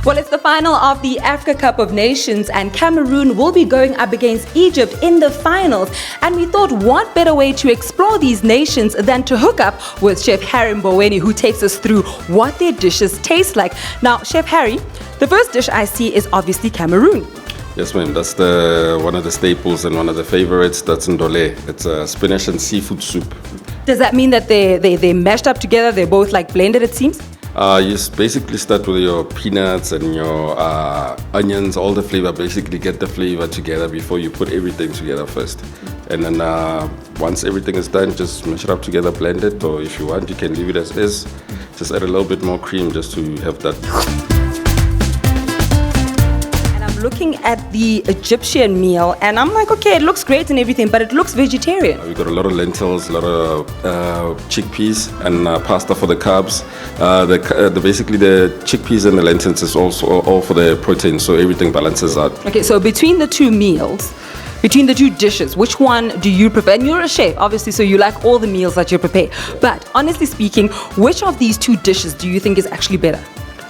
Well, it's the final of the Africa Cup of Nations, and Cameroon will be going up against Egypt in the finals. And we thought, what better way to explore these nations than to hook up with Chef Harry Mboweni, who takes us through what their dishes taste like. Now, Chef Harry, the first dish I see is obviously Cameroon. Yes, ma'am. That's one of the staples and one of the favorites. That's ndole. It's a spinach and seafood soup. Does that mean that they mashed up together? They're both like blended, it seems? You basically start with your peanuts and your onions, all the flavor. Basically get the flavor together before you put everything together first. And then once everything is done, just mash it up together, blend it. Or if you want, you can leave it as is. Just add a little bit more cream just to have that. Looking at the Egyptian meal, and I'm like, okay, it looks great and everything, but it looks vegetarian. We've got a lot of lentils, a lot of chickpeas, and pasta for the carbs. Basically, the chickpeas and the lentils is also all for the protein, so everything balances out. Okay, so between the two meals, between the two dishes, which one do you prefer? And you're a chef, obviously, so you like all the meals that you prepare. But honestly speaking, which of these two dishes do you think is actually better?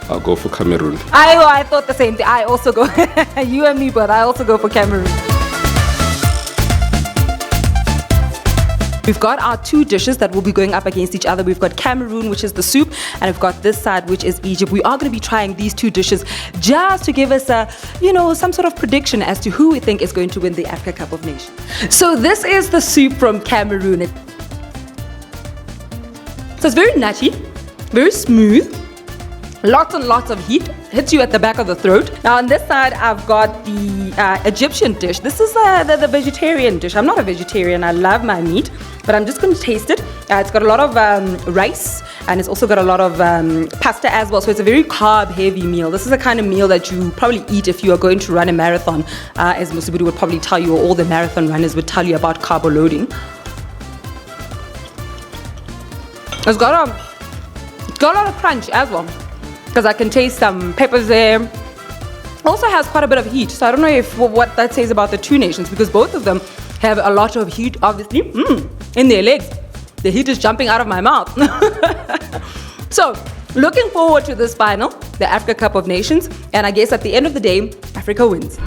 I'll go for Cameroon. I thought the same thing. I also go, you and me, but I also go for Cameroon. We've got our two dishes that will be going up against each other. We've got Cameroon, which is the soup, and we've got this side, which is Egypt. We are going to be trying these two dishes just to give us some sort of prediction as to who we think is going to win the Africa Cup of Nations. So this is the soup from Cameroon. So it's very nutty, very smooth. Lots and lots of heat, hits you at the back of the throat. Now on this side, I've got the Egyptian dish. This is the vegetarian dish. I'm not a vegetarian, I love my meat, but I'm just going to taste it. It's got a lot of rice, and it's also got a lot of pasta as well, so it's a very carb-heavy meal. This is the kind of meal that you probably eat if you are going to run a marathon, as Musibudi would probably tell you, or all the marathon runners would tell you about carb loading. It's got a lot of crunch as well, because I can taste some peppers there. Also has quite a bit of heat, so I don't know what that says about the two nations, because both of them have a lot of heat, obviously, in their legs. The heat is jumping out of my mouth. So, looking forward to this final, the Africa Cup of Nations, and I guess at the end of the day, Africa wins.